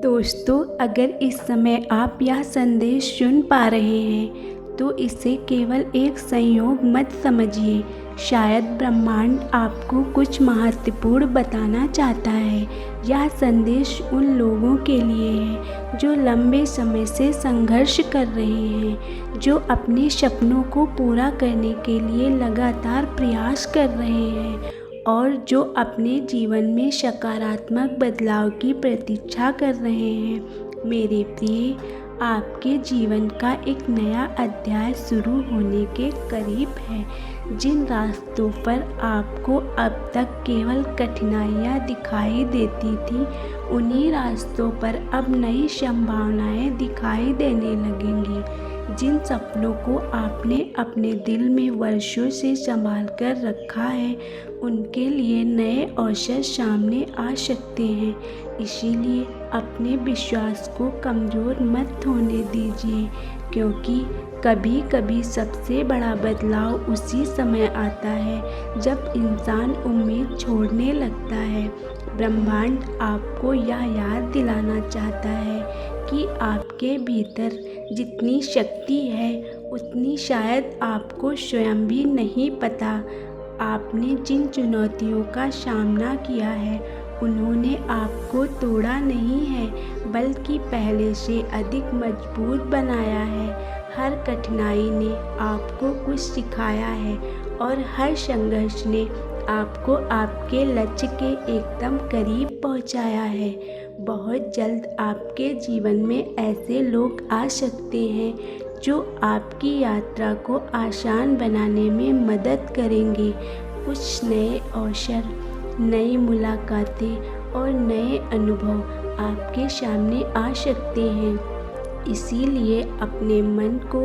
दोस्तों, अगर इस समय आप यह संदेश सुन पा रहे हैं तो इसे केवल एक संयोग मत समझिए। शायद ब्रह्मांड आपको कुछ महत्वपूर्ण बताना चाहता है। यह संदेश उन लोगों के लिए है जो लंबे समय से संघर्ष कर रहे हैं, जो अपने सपनों को पूरा करने के लिए लगातार प्रयास कर रहे हैं और जो अपने जीवन में सकारात्मक बदलाव की प्रतीक्षा कर रहे हैं। मेरे प्रिय, आपके जीवन का एक नया अध्याय शुरू होने के करीब है। जिन रास्तों पर आपको अब तक केवल कठिनाइयाँ दिखाई देती थी, उन्हीं रास्तों पर अब नई संभावनाएं दिखाई देने लगेंगी। जिन सपनों को आपने अपने दिल में वर्षों से संभाल कर रखा है, उनके लिए नए अवसर सामने आ सकते हैं। इसीलिए अपने विश्वास को कमज़ोर मत होने दीजिए, क्योंकि कभी कभी सबसे बड़ा बदलाव उसी समय आता है जब इंसान उम्मीद छोड़ने लगता है। ब्रह्मांड आपको यह याद दिलाना चाहता है कि आपके भीतर जितनी शक्ति है, उतनी शायद आपको स्वयं भी नहीं पता। आपने जिन चुनौतियों का सामना किया है, उन्होंने आपको तोड़ा नहीं है, बल्कि पहले से अधिक मजबूत बनाया है। हर कठिनाई ने आपको कुछ सिखाया है और हर संघर्ष ने आपको आपके लक्ष्य के एकदम करीब पहुंचाया है। बहुत जल्द आपके जीवन में ऐसे लोग आ सकते हैं जो आपकी यात्रा को आसान बनाने में मदद करेंगे। कुछ नए अवसर, नई मुलाकातें और नए अनुभव आपके सामने आ सकते हैं। इसीलिए अपने मन को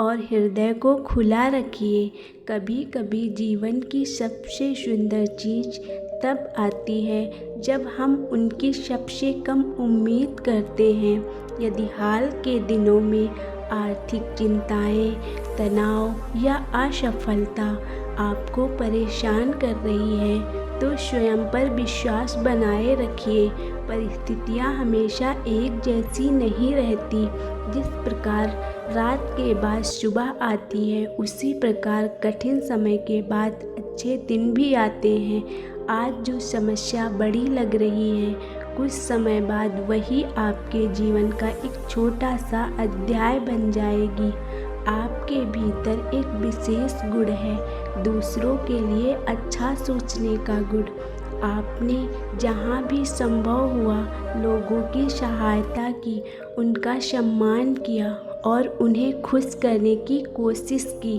और हृदय को खुला रखिए। कभी कभी जीवन की सबसे सुंदर चीज़ तब आती है जब हम उनकी सबसे कम उम्मीद करते हैं। यदि हाल के दिनों में आर्थिक चिंताएं, तनाव या असफलता आपको परेशान कर रही है, तो स्वयं पर विश्वास बनाए रखिए। परिस्थितियां हमेशा एक जैसी नहीं रहती। जिस प्रकार रात के बाद सुबह आती है, उसी प्रकार कठिन समय के बाद अच्छे दिन भी आते हैं। आज जो समस्या बड़ी लग रही है, कुछ समय बाद वही आपके जीवन का एक छोटा सा अध्याय बन जाएगी। आपके भीतर एक विशेष गुण है, दूसरों के लिए अच्छा सोचने का गुण। आपने जहाँ भी संभव हुआ लोगों की सहायता की, उनका सम्मान किया और उन्हें खुश करने की कोशिश की।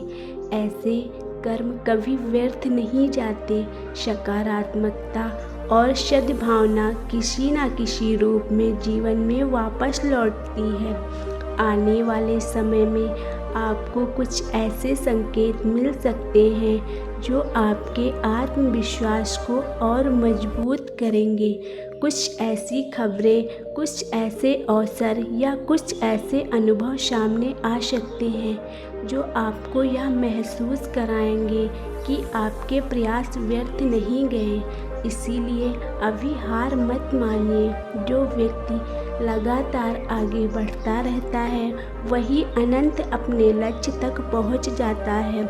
ऐसे कर्म कभी व्यर्थ नहीं जाते। सकारात्मकता और सद्भावना किसी न किसी रूप में जीवन में वापस लौटती है। आने वाले समय में आपको कुछ ऐसे संकेत मिल सकते हैं जो आपके आत्मविश्वास को और मजबूत करेंगे। कुछ ऐसी खबरें, कुछ ऐसे अवसर या कुछ ऐसे अनुभव सामने आ सकते हैं जो आपको यह महसूस कराएंगे कि आपके प्रयास व्यर्थ नहीं गए। इसीलिए अभी हार मत मानिए। जो व्यक्ति लगातार आगे बढ़ता रहता है, वही अनंत अपने लक्ष्य तक पहुंच जाता है।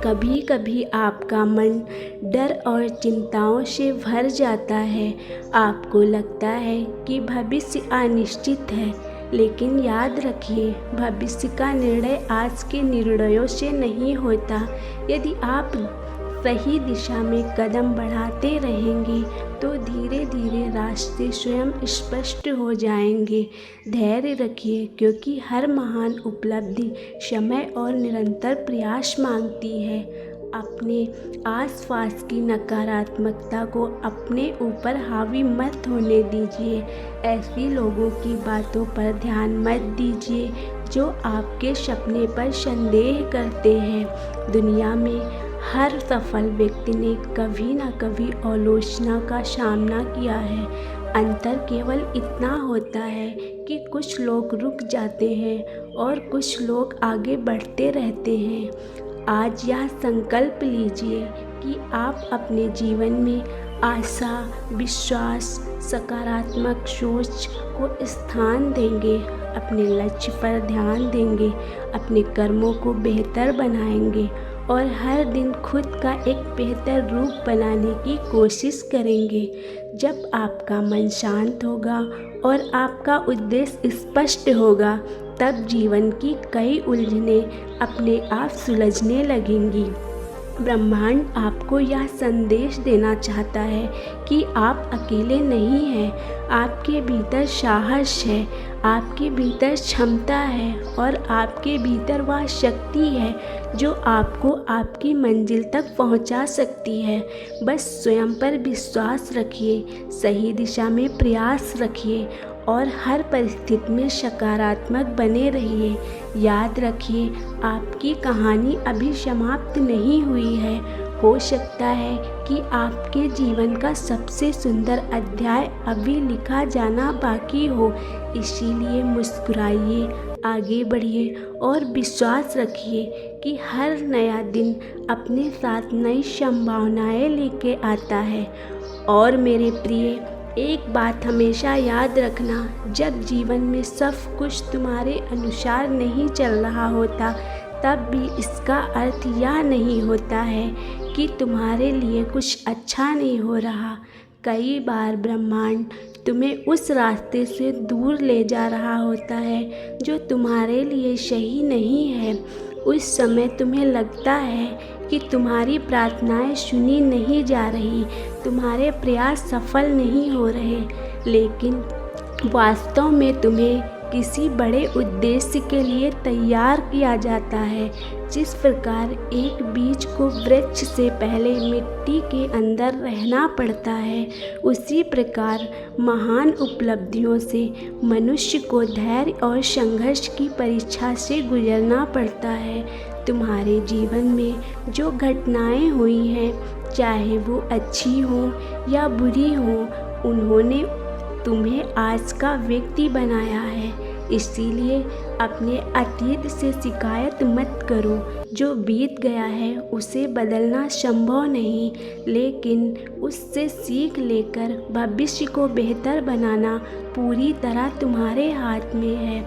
कभी कभी आपका मन डर और चिंताओं से भर जाता है। आपको लगता है कि भविष्य अनिश्चित है, लेकिन याद रखिए, भविष्य का निर्णय आज के निर्णयों से नहीं होता। यदि आप सही दिशा में कदम बढ़ाते रहेंगे तो धीरे धीरे रास्ते स्वयं स्पष्ट हो जाएंगे। धैर्य रखिए, क्योंकि हर महान उपलब्धि समय और निरंतर प्रयास मांगती है। अपने आसपास की नकारात्मकता को अपने ऊपर हावी मत होने दीजिए। ऐसी लोगों की बातों पर ध्यान मत दीजिए जो आपके सपने पर संदेह करते हैं। दुनिया में हर सफल व्यक्ति ने कभी न कभी आलोचना का सामना किया है। अंतर केवल इतना होता है कि कुछ लोग रुक जाते हैं और कुछ लोग आगे बढ़ते रहते हैं। आज यह संकल्प लीजिए कि आप अपने जीवन में आशा, विश्वास सकारात्मक सोच को स्थान देंगे, अपने लक्ष्य पर ध्यान देंगे, अपने कर्मों को बेहतर बनाएंगे और हर दिन खुद का एक बेहतर रूप बनाने की कोशिश करेंगे। जब आपका मन शांत होगा और आपका उद्देश्य स्पष्ट होगा, तब जीवन की कई उलझनें अपने आप सुलझने लगेंगी। ब्रह्मांड आपको यह संदेश देना चाहता है कि आप अकेले नहीं हैं। आपके भीतर साहस है, आपके भीतर क्षमता है और आपके भीतर वह शक्ति है जो आपको आपकी मंजिल तक पहुंचा सकती है। बस स्वयं पर विश्वास रखिए, सही दिशा में प्रयास रखिए और हर परिस्थिति में सकारात्मक बने रहिए। याद रखिए, आपकी कहानी अभी समाप्त नहीं हुई है। हो सकता है कि आपके जीवन का सबसे सुंदर अध्याय अभी लिखा जाना बाकी हो। इसीलिए मुस्कुराइए, आगे बढ़िए और विश्वास रखिए कि हर नया दिन अपने साथ नई संभावनाएं लेके आता है। और मेरे प्रिय, एक बात हमेशा याद रखना, जब जीवन में सब कुछ तुम्हारे अनुसार नहीं चल रहा होता, तब भी इसका अर्थ यह नहीं होता है कि तुम्हारे लिए कुछ अच्छा नहीं हो रहा। कई बार ब्रह्मांड तुम्हें उस रास्ते से दूर ले जा रहा होता है जो तुम्हारे लिए सही नहीं है। उस समय तुम्हें लगता है कि तुम्हारी प्रार्थनाएं सुनी नहीं जा रही, तुम्हारे प्रयास सफल नहीं हो रहे, लेकिन वास्तव में तुम्हें किसी बड़े उद्देश्य के लिए तैयार किया जाता है। जिस प्रकार एक बीज को वृक्ष से पहले मिट्टी के अंदर रहना पड़ता है, उसी प्रकार महान उपलब्धियों से मनुष्य को धैर्य और संघर्ष की परीक्षा से गुजरना पड़ता है। तुम्हारे जीवन में जो घटनाएं हुई हैं, चाहे वो अच्छी हो या बुरी हो, उन्होंने तुम्हें आज का व्यक्ति बनाया है। इसीलिए अपने अतीत से शिकायत मत करो। जो बीत गया है उसे बदलना संभव नहीं, लेकिन उससे सीख लेकर भविष्य को बेहतर बनाना पूरी तरह तुम्हारे हाथ में है।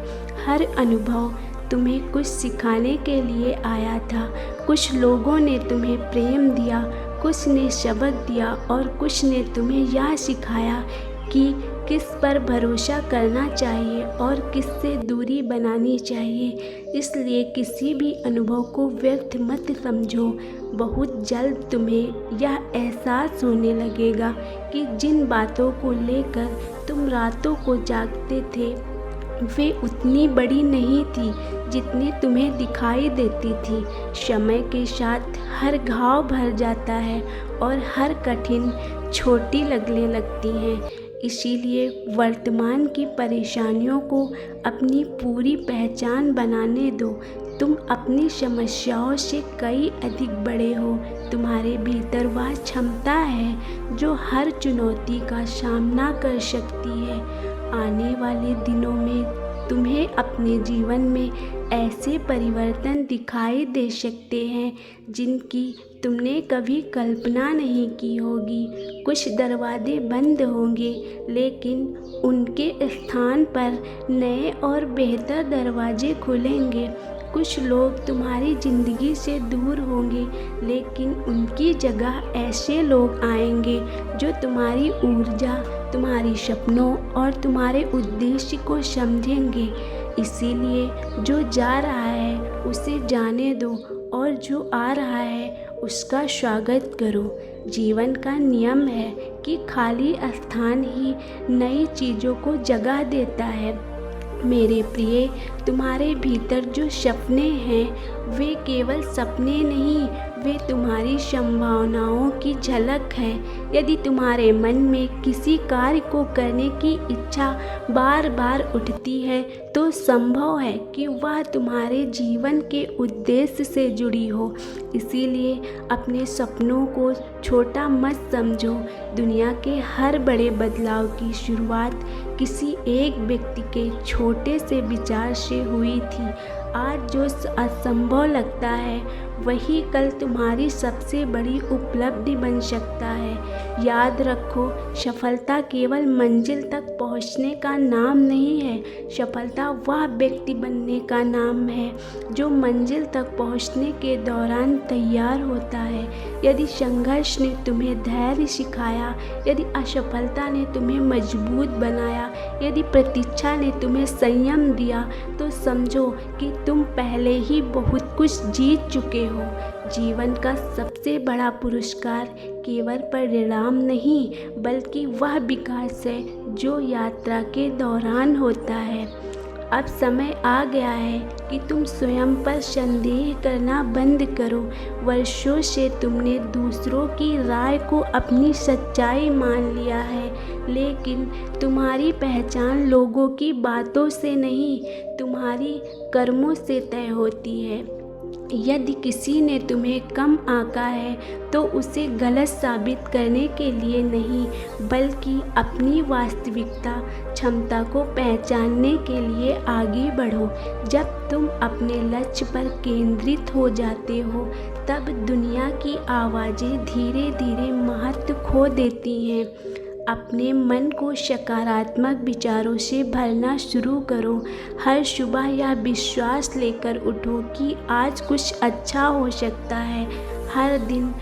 हर अनुभव तुम्हें कुछ सिखाने के लिए आया था। कुछ लोगों ने तुम्हें प्रेम दिया, कुछ ने सबक दिया और कुछ ने तुम्हें यह सिखाया कि किस पर भरोसा करना चाहिए और किससे दूरी बनानी चाहिए। इसलिए किसी भी अनुभव को व्यर्थ मत समझो। बहुत जल्द तुम्हें यह एहसास होने लगेगा कि जिन बातों को लेकर तुम रातों को जागते थे, वे उतनी बड़ी नहीं थी जितनी तुम्हें दिखाई देती थी। समय के साथ हर घाव भर जाता है और हर कठिन छोटी लगने लगती हैं। इसीलिए वर्तमान की परेशानियों को अपनी पूरी पहचान बनाने दो। तुम अपनी समस्याओं से कई अधिक बड़े हो। तुम्हारे भीतर वह क्षमता है जो हर चुनौती का सामना कर सकती है। आने वाले दिनों में तुम्हें अपने जीवन में ऐसे परिवर्तन दिखाई दे सकते हैं जिनकी तुमने कभी कल्पना नहीं की होगी। कुछ दरवाजे बंद होंगे, लेकिन उनके स्थान पर नए और बेहतर दरवाजे खुलेंगे। कुछ लोग तुम्हारी ज़िंदगी से दूर होंगे, लेकिन उनकी जगह ऐसे लोग आएंगे जो तुम्हारी ऊर्जा, तुम्हारी सपनों और तुम्हारे उद्देश्य को समझेंगे। इसीलिए जो जा रहा है उसे जाने दो और जो आ रहा है उसका स्वागत करो। जीवन का नियम है कि खाली स्थान ही नई चीज़ों को जगह देता है। मेरे प्रिय, तुम्हारे भीतर जो सपने हैं वे केवल सपने नहीं, वे तुम्हारी संभावनाओं की झलक है। यदि तुम्हारे मन में किसी कार्य को करने की इच्छा बार बार उठती है, तो संभव है कि वह तुम्हारे जीवन के उद्देश्य से जुड़ी हो। इसीलिए अपने सपनों को छोटा मत समझो। दुनिया के हर बड़े बदलाव की शुरुआत किसी एक व्यक्ति के छोटे से विचार से हुई थी। आज जो असंभव लगता है वही कल तुम्हारी सबसे बड़ी उपलब्धि बन सकता है। याद रखो, सफलता केवल मंजिल तक पहुंचने का नाम नहीं है, सफलता वह व्यक्ति बनने का नाम है जो मंजिल तक पहुंचने के दौरान तैयार होता है। यदि संघर्ष ने तुम्हें धैर्य सिखाया, यदि असफलता ने तुम्हें मजबूत बनाया, यदि प्रतीक्षा ने तुम्हें संयम दिया, तो समझो कि तुम पहले ही बहुत कुछ जीत चुके हो। जीवन का सबसे बड़ा पुरस्कार केवल परिणाम नहीं, बल्कि वह विकास है जो यात्रा के दौरान होता है। अब समय आ गया है कि तुम स्वयं पर संदेह करना बंद करो। वर्षों से तुमने दूसरों की राय को अपनी सच्चाई मान लिया है, लेकिन तुम्हारी पहचान लोगों की बातों से नहीं, तुम्हारी कर्मों से तय होती है। यदि किसी ने तुम्हें कम आंका है तो उसे गलत साबित करने के लिए नहीं, बल्कि अपनी वास्तविकता क्षमता को पहचानने के लिए आगे बढ़ो। जब तुम अपने लक्ष्य पर केंद्रित हो जाते हो, तब दुनिया की आवाज़ें धीरे धीरे महत्व खो देती हैं। अपने मन को सकारात्मक विचारों से भरना शुरू करो। हर सुबह यह विश्वास लेकर उठो कि आज कुछ अच्छा हो सकता है। हर दिन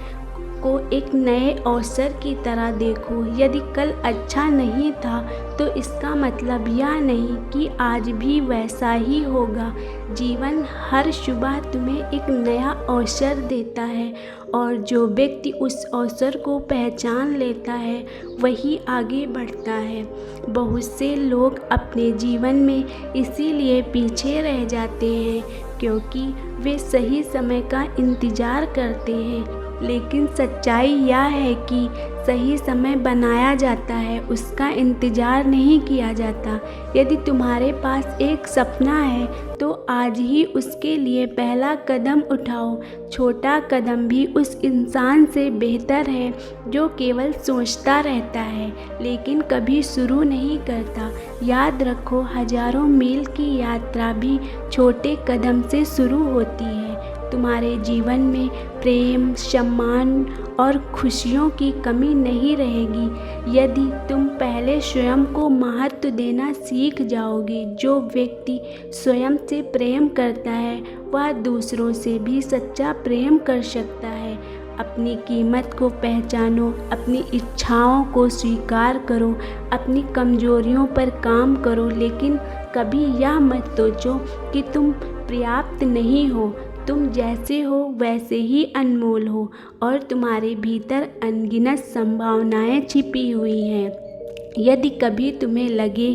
को एक नए अवसर की तरह देखो। यदि कल अच्छा नहीं था तो इसका मतलब यह नहीं कि आज भी वैसा ही होगा। जीवन हर सुबह तुम्हें एक नया अवसर देता है, और जो व्यक्ति उस अवसर को पहचान लेता है वही आगे बढ़ता है। बहुत से लोग अपने जीवन में इसीलिए पीछे रह जाते हैं क्योंकि वे सही समय का इंतज़ार करते हैं, लेकिन सच्चाई यह है कि सही समय बनाया जाता है, उसका इंतज़ार नहीं किया जाता। यदि तुम्हारे पास एक सपना है तो आज ही उसके लिए पहला कदम उठाओ। छोटा कदम भी उस इंसान से बेहतर है जो केवल सोचता रहता है लेकिन कभी शुरू नहीं करता। याद रखो, हजारों मील की यात्रा भी छोटे कदम से शुरू होती है। तुम्हारे जीवन में प्रेम, सम्मान और खुशियों की कमी नहीं रहेगी यदि तुम पहले स्वयं को महत्व देना सीख जाओगे। जो व्यक्ति स्वयं से प्रेम करता है वह दूसरों से भी सच्चा प्रेम कर सकता है। अपनी कीमत को पहचानो, अपनी इच्छाओं को स्वीकार करो, अपनी कमजोरियों पर काम करो, लेकिन कभी यह मत सोचो कि तुम पर्याप्त नहीं हो। तुम जैसे हो वैसे ही अनमोल हो और तुम्हारे भीतर अनगिनत संभावनाएं छिपी हुई हैं। यदि कभी तुम्हें लगे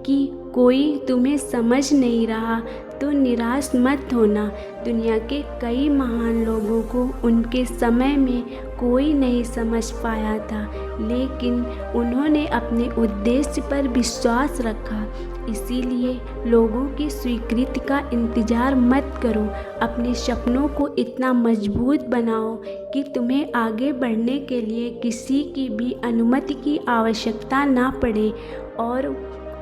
कि कोई तुम्हें समझ नहीं रहा तो निराश मत होना। दुनिया के कई महान लोगों को उनके समय में कोई नहीं समझ पाया था, लेकिन उन्होंने अपने उद्देश्य पर विश्वास रखा। इसीलिए लोगों की स्वीकृति का इंतज़ार मत करो। अपने सपनों को इतना मजबूत बनाओ कि तुम्हें आगे बढ़ने के लिए किसी की भी अनुमति की आवश्यकता ना पड़े। और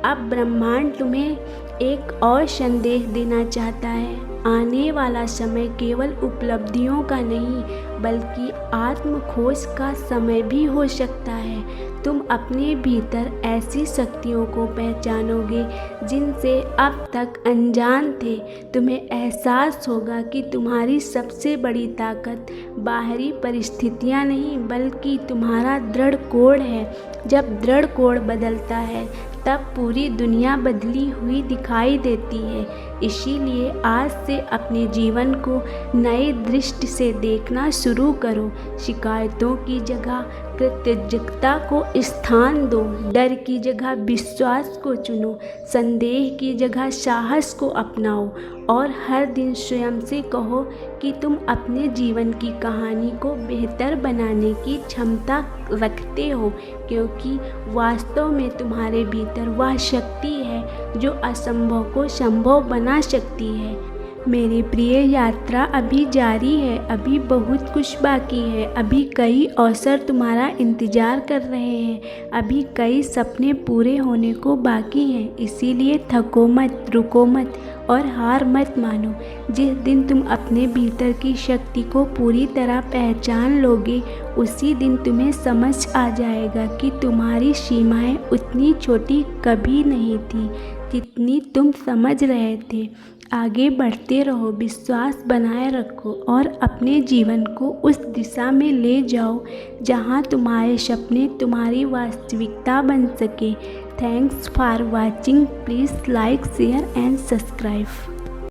अब ब्रह्मांड तुम्हें एक और संदेश देना चाहता है। आने वाला समय केवल उपलब्धियों का नहीं, बल्कि आत्म खोज का समय भी हो सकता है। तुम अपने भीतर ऐसी शक्तियों को पहचानोगे जिनसे अब तक अनजान थे। तुम्हें एहसास होगा कि तुम्हारी सबसे बड़ी ताकत बाहरी परिस्थितियां नहीं, बल्कि तुम्हारा दृढ़ कोड है। जब दृढ़ कोड बदलता है तब पूरी दुनिया बदली हुई दिखाई देती है। इसीलिए आज से अपने जीवन को नए दृष्टि से देखना शुरू करो। शिकायतों की जगह कृतज्ञता को स्थान दो, डर की जगह विश्वास को चुनो, संदेह की जगह साहस को अपनाओ और हर दिन स्वयं से कहो कि तुम अपने जीवन की कहानी को बेहतर बनाने की क्षमता रखते हो, क्योंकि वास्तव में तुम्हारे भीतर वह शक्ति है जो असंभव को संभव बना सकती है। मेरे प्रिय, यात्रा अभी जारी है, अभी बहुत कुछ बाकी है, अभी कई अवसर तुम्हारा इंतज़ार कर रहे हैं, अभी कई सपने पूरे होने को बाकी हैं। इसीलिए थको मत, रुको मत और हार मत मानो। जिस दिन तुम अपने भीतर की शक्ति को पूरी तरह पहचान लोगे, उसी दिन तुम्हें समझ आ जाएगा कि तुम्हारी सीमाएं उतनी छोटी कभी नहीं थी जितनी तुम समझ रहे थे। आगे बढ़ते रहो, विश्वास बनाए रखो और अपने जीवन को उस दिशा में ले जाओ जहां तुम्हारे सपने तुम्हारी वास्तविकता बन सके। Thanks for watching. Please like, share and subscribe.